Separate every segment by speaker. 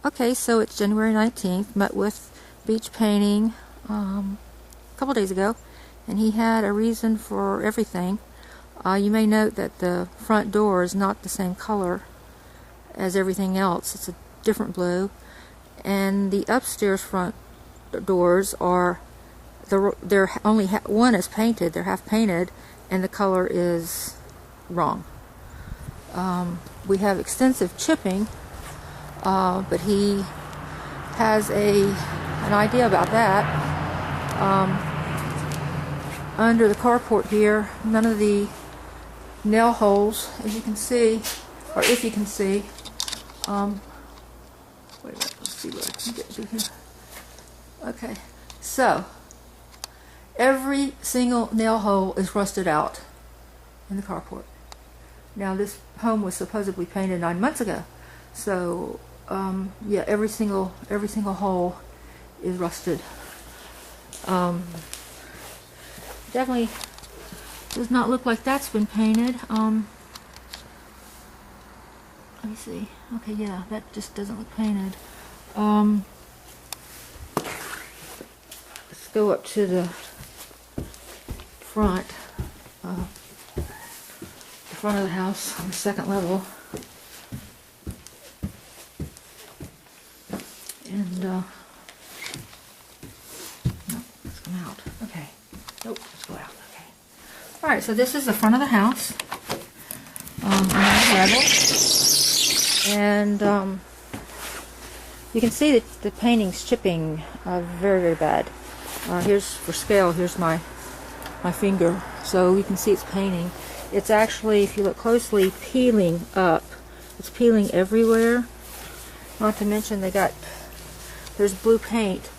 Speaker 1: Okay, so it's January 19th. Met with Beach Painting a couple days ago, and he had a reason for everything. You may note that the front door is not the same color as everything else. It's a different blue, and the upstairs front doors are they're only one is painted. They're half painted, and the color is wrong. We have extensive chipping. But he has an idea about that. Under the carport here, none of the nail holes, as you can see, or if you can see, wait a minute, let's see what I can get to here. Okay, so every single nail hole is rusted out in the carport. Now, this home was supposedly painted 9 months ago, so yeah, every single hole is rusted. Definitely does not look like that's been painted. Let me see. Okay, yeah, that just doesn't look painted. Let's go up to the front. The front of the house on the second level. And, no, let's come out. Okay. Nope, let's go out. Okay. Alright, so this is the front of the house. On the level. And, you can see that the painting's chipping very, very bad. Here's, for scale, here's my finger. So you can see it's painting. It's actually, if you look closely, peeling up. It's peeling everywhere. Not to mention there's blue paint.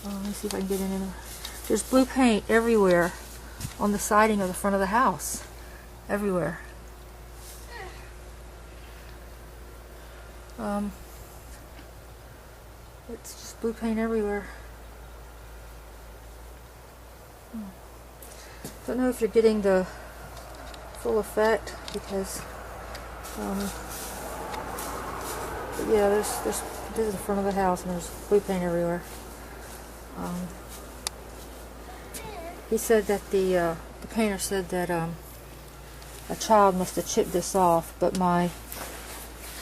Speaker 1: Let me see if I can get in there. There's blue paint everywhere on the siding of the front of the house. Everywhere. It's just blue paint everywhere. Don't know if you're getting the full effect because but yeah, this is the front of the house and there's blue paint everywhere. He said that the painter said that a child must have chipped this off, but my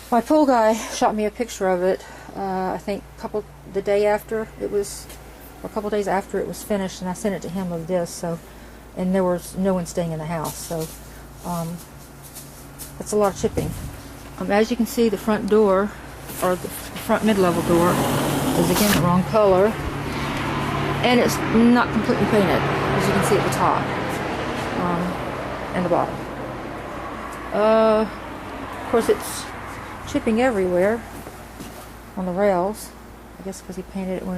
Speaker 1: pool guy shot me a picture of it. I think a couple days after it was finished, and I sent it to him of this. So, and there was no one staying in the house, so that's a lot of chipping. As you can see, the front door, or the front mid-level door, is again the wrong color, and it's not completely painted, as you can see at the top and the bottom. Of course, it's chipping everywhere on the rails. I guess because he painted it when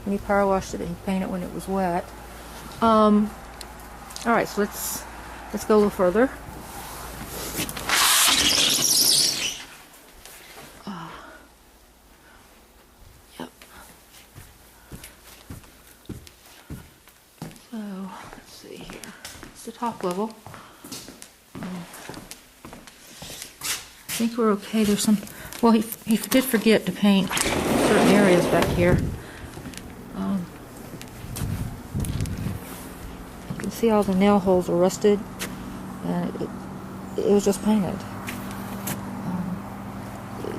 Speaker 1: he power washed it, he painted it when it was wet. All right, so let's go a little further. Yep. So let's see here. It's the top level. I think we're okay. There's some. Well, he did forget to paint certain areas back here. You can see all the nail holes are rusted, and it was just painted.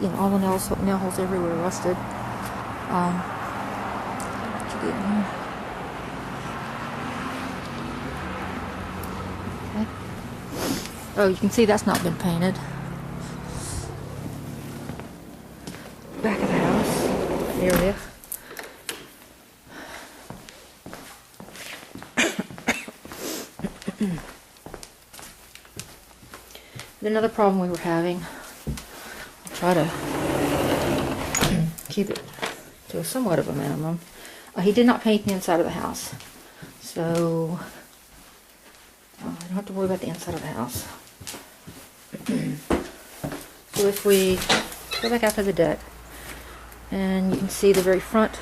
Speaker 1: You know, all the nail holes everywhere are rusted. What you get in here? Okay. Oh, you can see that's not been painted. Back of the house area. Another problem we were having, I'll try to keep it to somewhat of a minimum. He did not paint the inside of the house, so I don't have to worry about the inside of the house. So if we go back out to the deck, and you can see the very front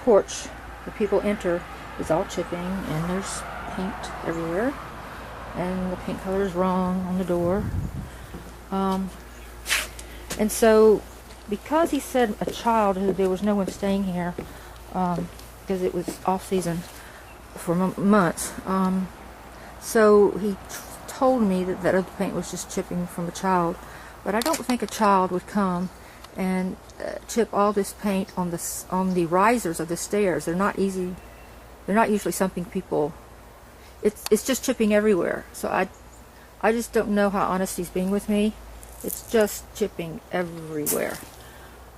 Speaker 1: porch where people enter is all chipping, and there's paint everywhere, and the paint color is wrong on the door. And so because he said a child who there was no one staying here, because it was off season for months. So he told me that that other paint was just chipping from a child, but I don't think a child would come and chip all this paint on the risers of the stairs. They're not easy. They're not usually something people. It's just chipping everywhere. So I just don't know how honest he's being with me. It's just chipping everywhere.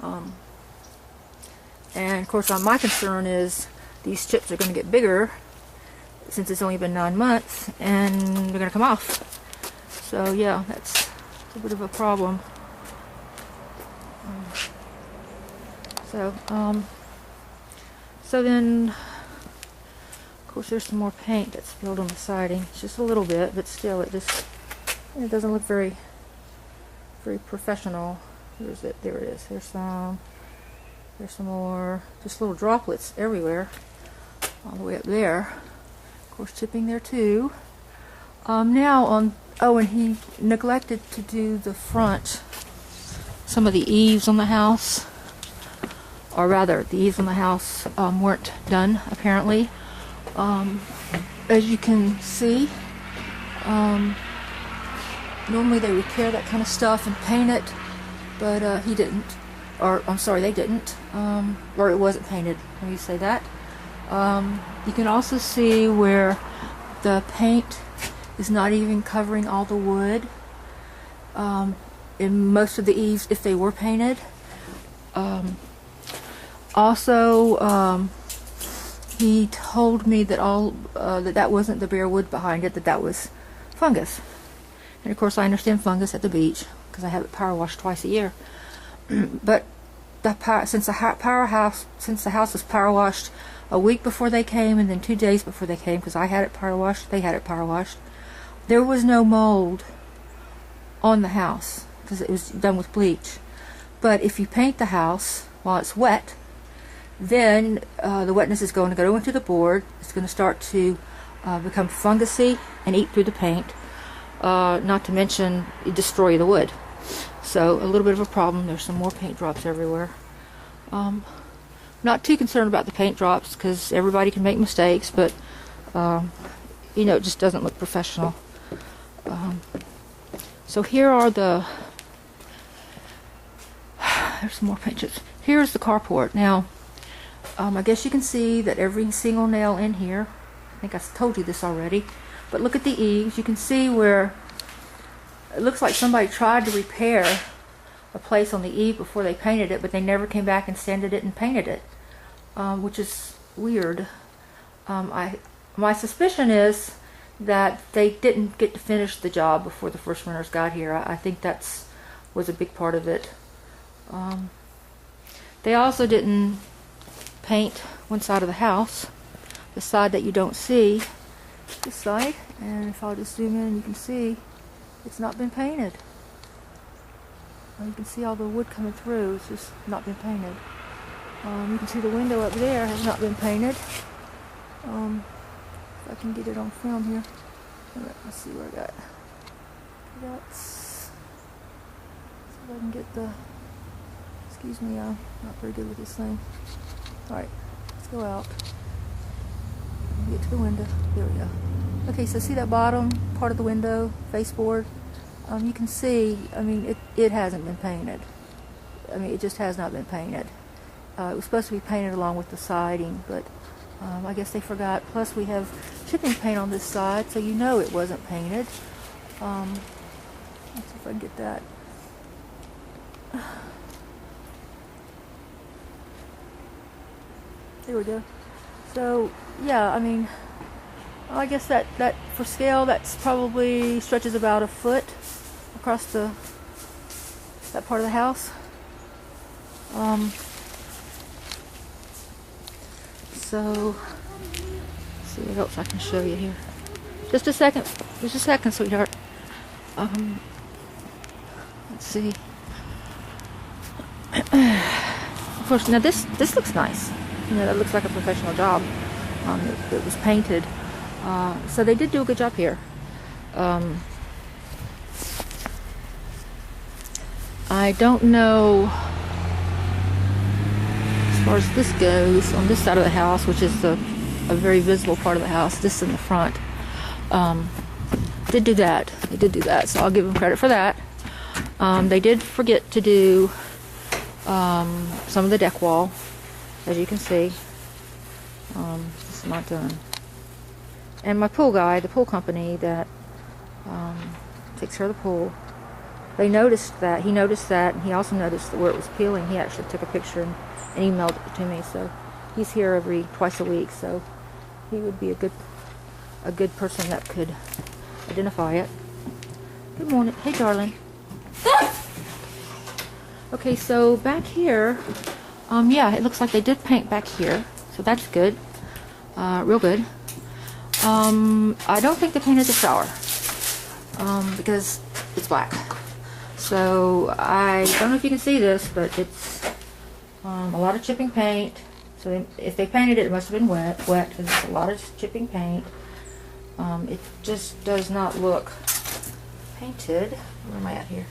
Speaker 1: And of course, my concern is these chips are going to get bigger since it's only been 9 months, and they're going to come off. So yeah, that's a bit of a problem. So then, of course, there's some more paint that's spilled on the siding. It's just a little bit, but still, it doesn't look very professional. Where's it? There it is. There's some more, just little droplets everywhere, all the way up there. Of course, chipping there too. And he neglected to do the front, some of the eaves on the house, or rather, the eaves on the house weren't done, apparently. As you can see, normally they repair that kind of stuff and paint it, but he didn't. Or, I'm sorry, they didn't. Or it wasn't painted, let me say that. You can also see where the paint is not even covering all the wood in most of the eaves if they were painted. Also, he told me that that wasn't the bare wood behind it, that was fungus. And of course, I understand fungus at the beach because I have it power washed twice a year. But since the house was power washed a week before they came, and then 2 days before they came, because I had it power washed, they had it power washed, there was no mold on the house because it was done with bleach. But if you paint the house while it's wet, then the wetness is going to go into the board. It's going to start to become fungusy and eat through the paint. Not to mention destroy the wood. So a little bit of a problem. There's some more paint drops everywhere. Not too concerned about the paint drops because everybody can make mistakes, but you know, it just doesn't look professional. So here are there's some more paint chips. Here's the carport. Now, I guess you can see that every single nail in here, I think I told you this already, but look at the eaves. You can see where it looks like somebody tried to repair a place on the eave before they painted it, but they never came back and sanded it and painted it, which is weird. My suspicion is that they didn't get to finish the job before the first renters got here. I think was a big part of it. They also didn't paint one side of the house, the side that you don't see, this side, and if I'll just zoom in, you can see it's not been painted. You can see all the wood coming through. It's just not been painted. You can see the window up there has not been painted. If I can get it on film here. Let's see where I got. See if I can get the. Excuse me, I'm not very good with this thing. Alright, let's go out. Get to the window. There we go. Okay, so see that bottom part of the window, baseboard? You can see, I mean, it hasn't been painted. I mean, it just has not been painted. It was supposed to be painted along with the siding, but I guess they forgot. Plus, we have chipping paint on this side, so you know it wasn't painted. Let's see if I can get that. There we go. So, yeah, I mean, I guess that for scale, that's probably stretches about a foot across that part of the house. So, let's see what else I can show you here. Just a second, sweetheart. Let's see. Of course, now this looks nice. You know, that looks like a professional job. It was painted. So they did do a good job here. I don't know far as this goes, on this side of the house, which is a very visible part of the house, this in the front, did do that. They did do that, so I'll give them credit for that. They did forget to do some of the deck wall, as you can see. It's not done. And my pool guy, the pool company that takes care of the pool, he noticed that, and he also noticed where it was peeling. He actually took a picture and emailed it to me. So he's here twice a week. So he would be a good person that could identify it. Good morning, hey darling. Okay, so back here, yeah, it looks like they did paint back here, so that's good, real good. I don't think they painted the shower because it's black. So I don't know if you can see this, but it's a lot of chipping paint. So if they painted it, it must have been wet because it's a lot of chipping paint. It just does not look painted. Where am I at here?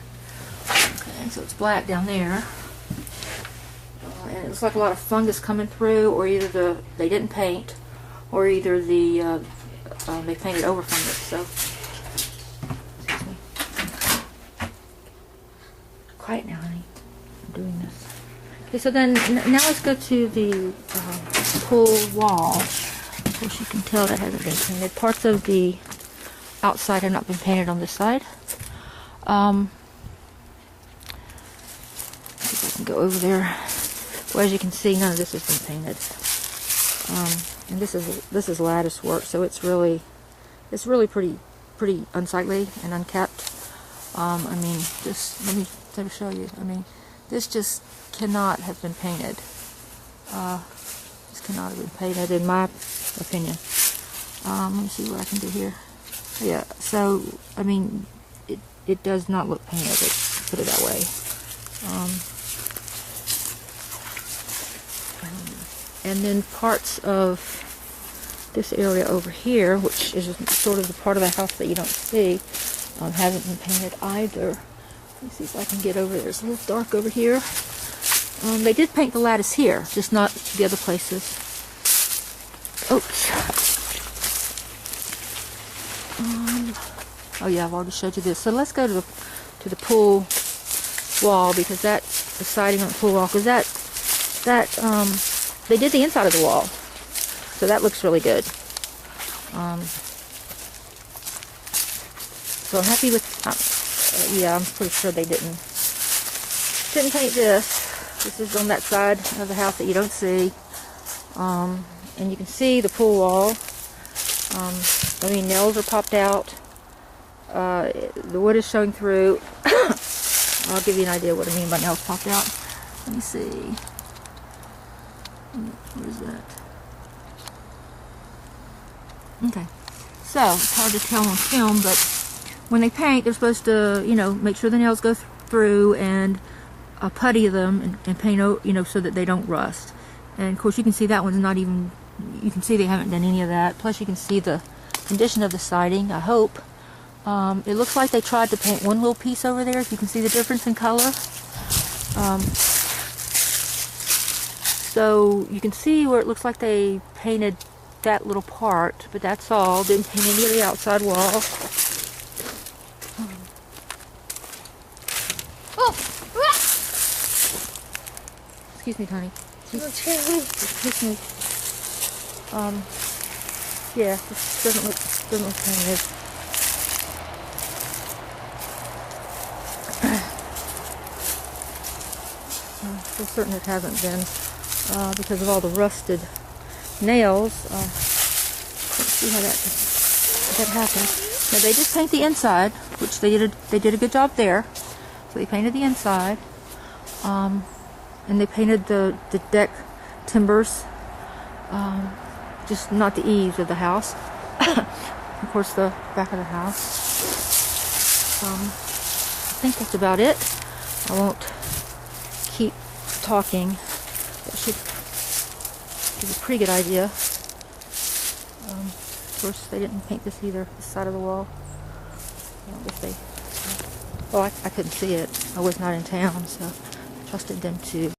Speaker 1: Okay, so it's black down there. And it looks like a lot of fungus coming through, or either they didn't paint, or either they painted over fungus. So, excuse me. Quiet now, honey. I'm doing this. Okay, so then now let's go to the pool wall. Of course, you can tell that hasn't been painted. Parts of the outside have not been painted on this side. See if I can go over there. Well, as you can see, none of this has been painted. And this is lattice work, so it's really pretty unsightly and unkept. I mean, let me show you. I mean, this just cannot have been painted. This cannot have been painted, in my opinion. Let me see what I can do here. Yeah, so I mean, it does not look painted. Let's put it that way. And then parts of this area over here, which is sort of the part of the house that you don't see, haven't been painted either. Let me see if I can get over there. It's a little dark over here. They did paint the lattice here, just not the other places. Oops. Oh yeah, I've already showed you this. So let's go to the pool wall, because the siding on the pool wall, because they did the inside of the wall, so that looks really good. So I'm happy with. Yeah, I'm pretty sure they didn't paint this. This is on that side of the house that you don't see, and you can see the pool wall. I mean, nails are popped out. The wood is showing through. I'll give you an idea what I mean by nails popped out. Let me see. What is that? Okay, so it's hard to tell on film, but when they paint, they're supposed to, make sure the nails go through and putty them and paint, so that they don't rust. And of course, you can see that one's not even. You can see they haven't done any of that. Plus, you can see the condition of the siding. I hope. It looks like they tried to paint one little piece over there. If you can see the difference in color. So you can see where it looks like they painted that little part, but that's all. Didn't paint any of the outside wall. Oh! Excuse me, honey. Excuse me. Yeah, this doesn't look painted. For certain it hasn't been. Because of all the rusted nails. Let's see how that happened. Now they did paint the inside, which they did a good job there. So they painted the inside, and they painted the deck timbers, just not the eaves of the house. Of course, the back of the house. I think that's about it. I won't keep talking. That should give a pretty good idea. Of course, they didn't paint this either, this side of the wall. I don't know if well, I couldn't see it. I was not in town, so I trusted them to